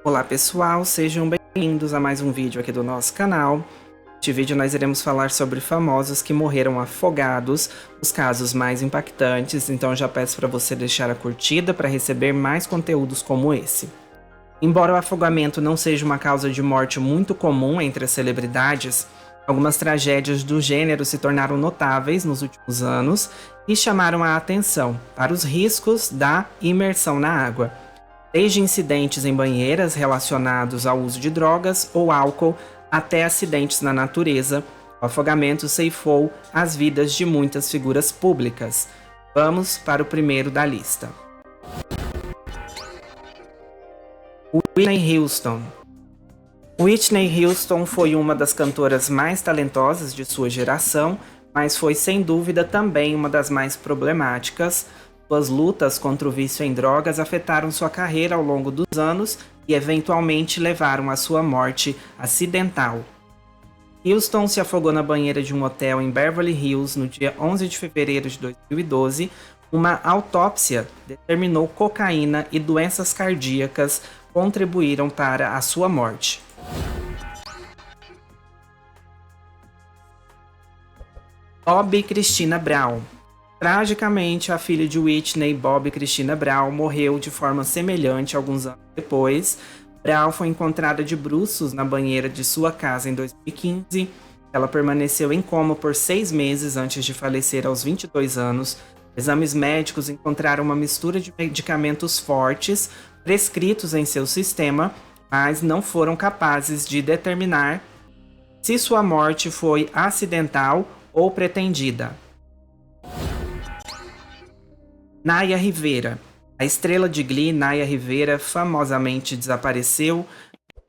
Olá pessoal, sejam bem-vindos a mais um vídeo aqui do nosso canal. Neste vídeo nós iremos falar sobre famosos que morreram afogados, os casos mais impactantes, então eu já peço para você deixar a curtida para receber mais conteúdos como esse. Embora o afogamento não seja uma causa de morte muito comum entre as celebridades, algumas tragédias do gênero se tornaram notáveis nos últimos anos e chamaram a atenção para os riscos da imersão na água. Desde incidentes em banheiras relacionados ao uso de drogas ou álcool, até acidentes na natureza, o afogamento ceifou as vidas de muitas figuras públicas. Vamos para o primeiro da lista. Whitney Houston. Whitney Houston foi uma das cantoras mais talentosas de sua geração, mas foi sem dúvida também uma das mais problemáticas. Suas lutas contra o vício em drogas afetaram sua carreira ao longo dos anos e eventualmente levaram à sua morte acidental. Houston se afogou na banheira de um hotel em Beverly Hills no dia 11 de fevereiro de 2012. Uma autópsia determinou cocaína e doenças cardíacas contribuíram para a sua morte. Bobbi Kristina Brown. Tragicamente, a filha de Whitney, Bobbi Kristina Brown, morreu de forma semelhante alguns anos depois. Brown foi encontrada de bruços na banheira de sua casa em 2015. Ela permaneceu em coma por 6 meses antes de falecer aos 22 anos. Exames médicos encontraram uma mistura de medicamentos fortes prescritos em seu sistema, mas não foram capazes de determinar se sua morte foi acidental ou pretendida. Naya Rivera. A estrela de Glee, Naya Rivera, famosamente desapareceu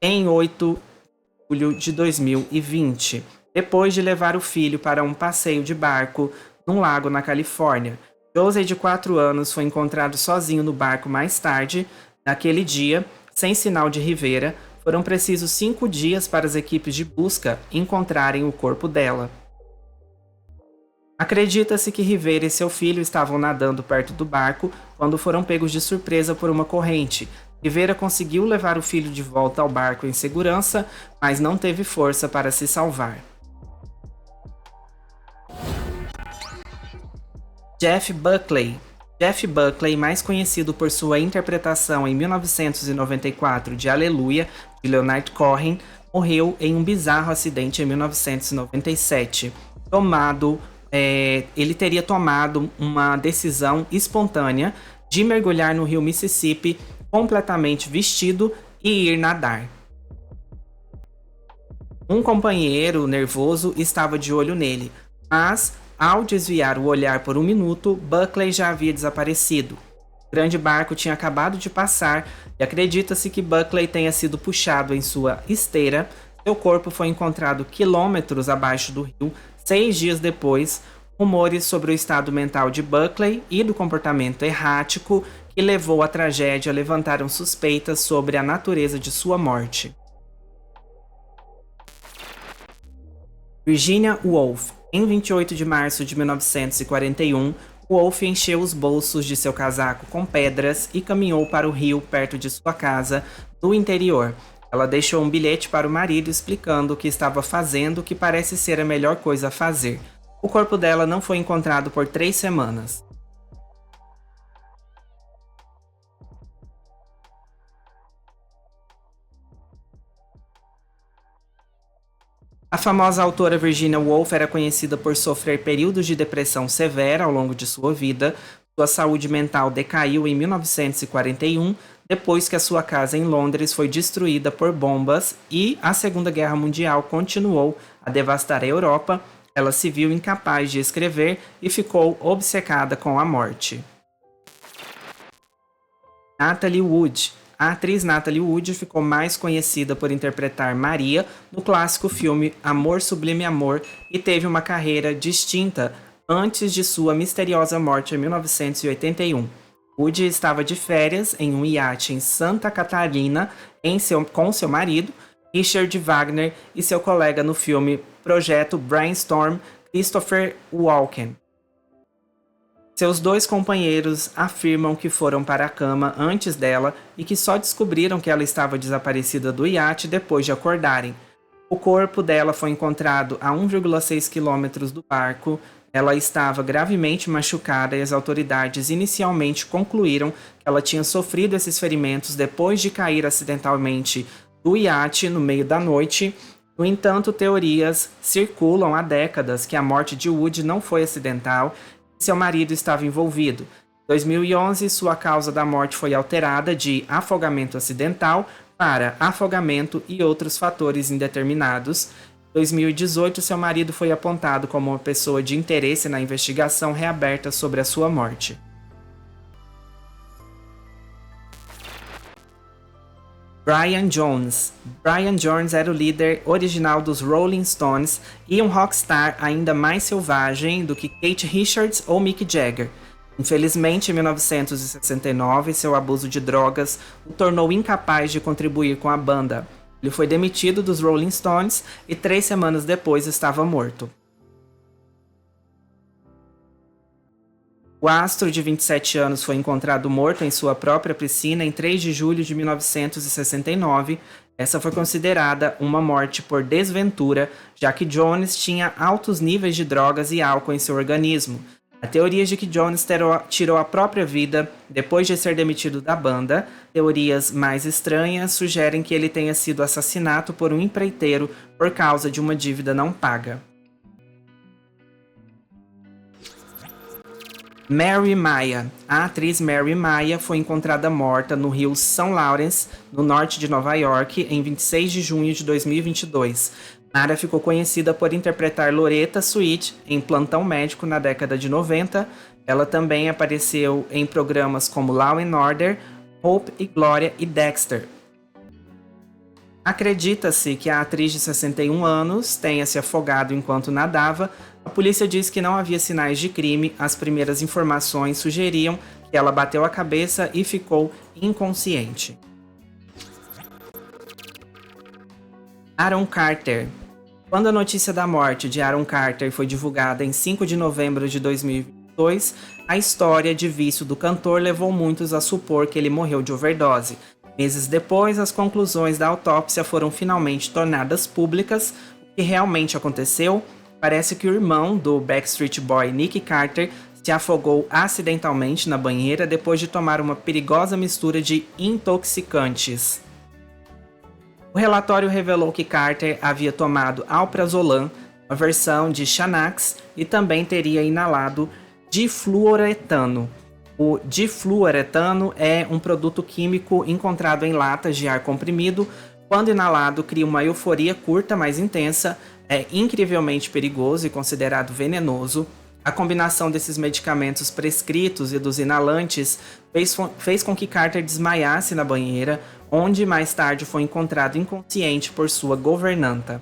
em 8 de julho de 2020, depois de levar o filho para um passeio de barco num lago na Califórnia. José, de 4 anos, foi encontrado sozinho no barco mais tarde. Naquele dia, sem sinal de Rivera, foram precisos 5 dias para as equipes de busca encontrarem o corpo dela. Acredita-se que Rivera e seu filho estavam nadando perto do barco quando foram pegos de surpresa por uma corrente. Rivera conseguiu levar o filho de volta ao barco em segurança, mas não teve força para se salvar. Jeff Buckley. Jeff Buckley, mais conhecido por sua interpretação em 1994 de Aleluia, de Leonard Cohen, morreu em um bizarro acidente em 1997. Ele teria tomado uma decisão espontânea de mergulhar no rio Mississippi completamente vestido e ir nadar. Um companheiro nervoso estava de olho nele, mas ao desviar o olhar por 1 minuto, Buckley já havia desaparecido. O grande barco tinha acabado de passar e acredita-se que Buckley tenha sido puxado em sua esteira. Seu corpo foi encontrado quilômetros abaixo do rio 6 dias depois. Rumores sobre o estado mental de Buckley e do comportamento errático que levou à tragédia levantaram suspeitas sobre a natureza de sua morte. Virginia Woolf. Em 28 de março de 1941, Woolf encheu os bolsos de seu casaco com pedras e caminhou para o rio perto de sua casa, no interior. Ela deixou um bilhete para o marido explicando o que estava fazendo, que parece ser a melhor coisa a fazer. O corpo dela não foi encontrado por 3 semanas. A famosa autora Virginia Woolf era conhecida por sofrer períodos de depressão severa ao longo de sua vida. Sua saúde mental decaiu em 1941, depois que a sua casa em Londres foi destruída por bombas e a Segunda Guerra Mundial continuou a devastar a Europa. Ela se viu incapaz de escrever e ficou obcecada com a morte. Natalie Wood. A atriz Natalie Wood ficou mais conhecida por interpretar Maria no clássico filme Amor Sublime Amor e teve uma carreira distinta antes de sua misteriosa morte em 1981. Wood estava de férias em um iate em Santa Catarina com seu marido, Richard Wagner, e seu colega no filme Projeto Brainstorm, Christopher Walken. Seus dois companheiros afirmam que foram para a cama antes dela e que só descobriram que ela estava desaparecida do iate depois de acordarem. O corpo dela foi encontrado a 1,6 quilômetros do barco. Ela estava gravemente machucada e as autoridades inicialmente concluíram que ela tinha sofrido esses ferimentos depois de cair acidentalmente do iate no meio da noite. No entanto, teorias circulam há décadas que a morte de Wood não foi acidental e seu marido estava envolvido. Em 2011, sua causa da morte foi alterada de afogamento acidental para afogamento e outros fatores indeterminados. Em 2018, seu marido foi apontado como uma pessoa de interesse na investigação reaberta sobre a sua morte. Brian Jones. Brian Jones era o líder original dos Rolling Stones e um rockstar ainda mais selvagem do que Keith Richards ou Mick Jagger. Infelizmente, em 1969, seu abuso de drogas o tornou incapaz de contribuir com a banda. Ele foi demitido dos Rolling Stones e 3 semanas depois estava morto. O astro de 27 anos foi encontrado morto em sua própria piscina em 3 de julho de 1969. Essa foi considerada uma morte por desventura, já que Jones tinha altos níveis de drogas e álcool em seu organismo. A teoria de que Jones tirou a própria vida depois de ser demitido da banda, teorias mais estranhas sugerem que ele tenha sido assassinado por um empreiteiro por causa de uma dívida não paga. Mary Maia. A atriz Mary Maia foi encontrada morta no rio São Lawrence, no norte de Nova York, em 26 de junho de 2022. Mara ficou conhecida por interpretar Loretta Swit em Plantão Médico na década de 90. Ela também apareceu em programas como Law & Order, Hope e Glória e Dexter. Acredita-se que a atriz de 61 anos tenha se afogado enquanto nadava. A polícia diz que não havia sinais de crime. As primeiras informações sugeriam que ela bateu a cabeça e ficou inconsciente. Aaron Carter. Quando a notícia da morte de Aaron Carter foi divulgada em 5 de novembro de 2022, a história de vício do cantor levou muitos a supor que ele morreu de overdose. Meses depois, as conclusões da autópsia foram finalmente tornadas públicas. O que realmente aconteceu? Parece que o irmão do Backstreet Boy, Nick Carter, se afogou acidentalmente na banheira depois de tomar uma perigosa mistura de intoxicantes. O relatório revelou que Carter havia tomado alprazolam, uma versão de Xanax, e também teria inalado difluoretano. O difluoretano é um produto químico encontrado em latas de ar comprimido. Quando inalado, cria uma euforia curta, mas intensa, é incrivelmente perigoso e considerado venenoso. A combinação desses medicamentos prescritos e dos inalantes fez com que Carter desmaiasse na banheira, onde mais tarde foi encontrado inconsciente por sua governanta.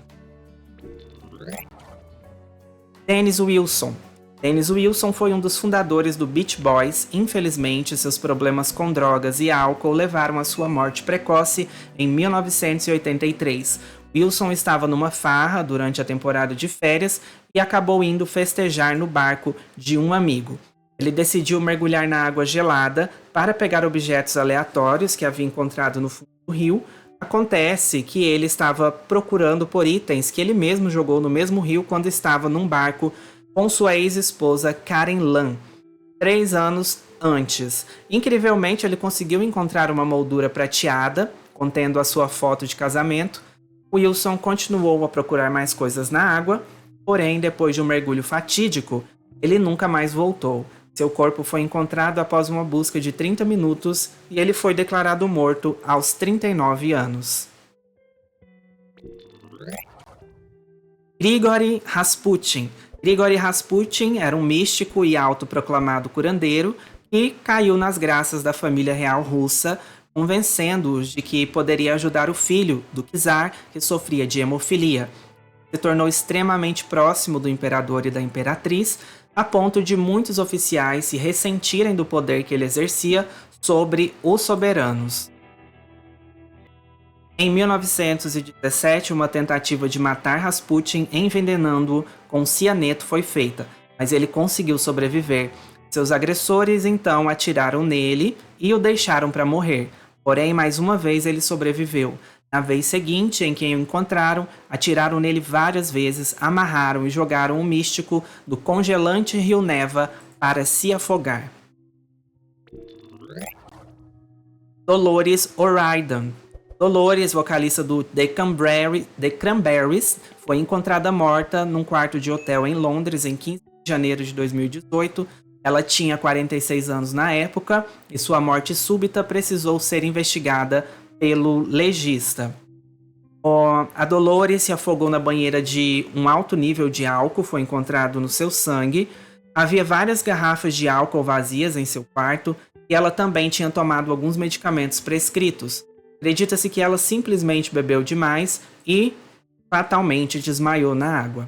Dennis Wilson. Dennis Wilson foi um dos fundadores do Beach Boys. Infelizmente, seus problemas com drogas e álcool levaram à sua morte precoce em 1983. Wilson estava numa farra durante a temporada de férias e acabou indo festejar no barco de um amigo. Ele decidiu mergulhar na água gelada para pegar objetos aleatórios que havia encontrado no fundo do rio. Acontece que ele estava procurando por itens que ele mesmo jogou no mesmo rio quando estava num barco com sua ex-esposa Karen Lan, 3 anos antes. Incrivelmente, ele conseguiu encontrar uma moldura prateada contendo a sua foto de casamento. Wilson continuou a procurar mais coisas na água, porém, depois de um mergulho fatídico, ele nunca mais voltou. Seu corpo foi encontrado após uma busca de 30 minutos e ele foi declarado morto aos 39 anos. Grigory Rasputin. Grigory Rasputin era um místico e autoproclamado curandeiro que caiu nas graças da família real russa, convencendo-os de que poderia ajudar o filho do czar, que sofria de hemofilia. Se tornou extremamente próximo do imperador e da imperatriz, a ponto de muitos oficiais se ressentirem do poder que ele exercia sobre os soberanos. Em 1917, uma tentativa de matar Rasputin envenenando-o com cianeto foi feita, mas ele conseguiu sobreviver. Seus agressores então atiraram nele e o deixaram para morrer. Porém, mais uma vez ele sobreviveu. Na vez seguinte em que o encontraram, atiraram nele várias vezes, amarraram e jogaram o místico do congelante rio Neva para se afogar. Dolores O'Riordan. Dolores, vocalista do The Cranberries, foi encontrada morta num quarto de hotel em Londres em 15 de janeiro de 2018. Ela tinha 46 anos na época e sua morte súbita precisou ser investigada pelo legista. A Dolores se afogou na banheira de um alto nível de álcool, foi encontrado no seu sangue. Havia várias garrafas de álcool vazias em seu quarto e ela também tinha tomado alguns medicamentos prescritos. Acredita-se que ela simplesmente bebeu demais e fatalmente desmaiou na água.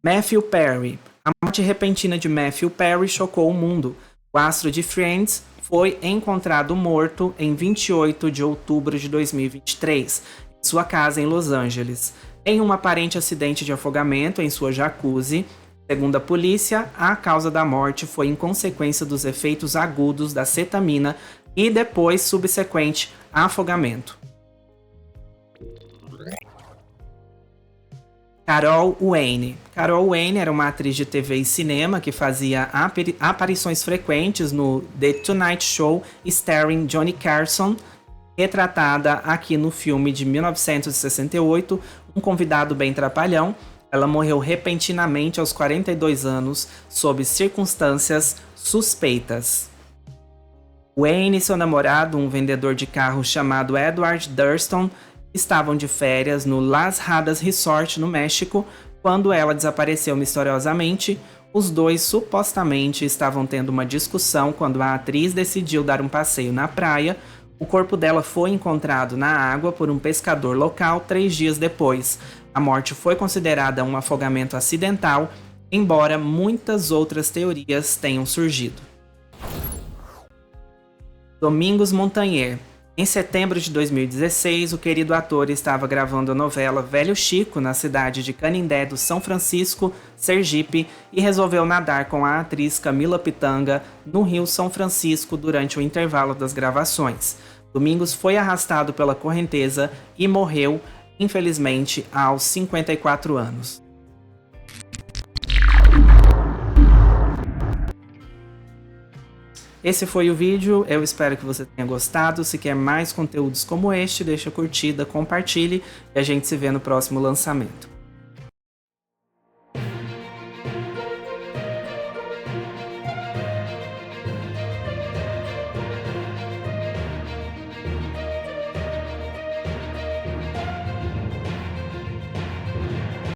Matthew Perry. A morte repentina de Matthew Perry chocou o mundo. O astro de Friends foi encontrado morto em 28 de outubro de 2023, em sua casa em Los Angeles, em um aparente acidente de afogamento em sua jacuzzi. Segundo a polícia, a causa da morte foi em consequência dos efeitos agudos da cetamina e depois subsequente a afogamento. Carol Wayne. Carol Wayne era uma atriz de TV e cinema que fazia aparições frequentes no The Tonight Show starring Johnny Carson, retratada aqui no filme de 1968, Um Convidado Bem Trapalhão. Ela morreu repentinamente aos 42 anos, sob circunstâncias suspeitas. Wayne e seu namorado, um vendedor de carros chamado Edward Durston, estavam de férias no Las Hadas Resort, no México, quando ela desapareceu misteriosamente. Os dois supostamente estavam tendo uma discussão quando a atriz decidiu dar um passeio na praia. O corpo dela foi encontrado na água por um pescador local 3 dias depois. A morte foi considerada um afogamento acidental, embora muitas outras teorias tenham surgido. Domingos Montanher. Em setembro de 2016, o querido ator estava gravando a novela Velho Chico na cidade de Canindé do São Francisco, Sergipe, e resolveu nadar com a atriz Camila Pitanga no Rio São Francisco durante o intervalo das gravações. Domingos foi arrastado pela correnteza e morreu, infelizmente, aos 54 anos. Esse foi o vídeo, eu espero que você tenha gostado. Se quer mais conteúdos como este, deixa a curtida, compartilhe e a gente se vê no próximo lançamento.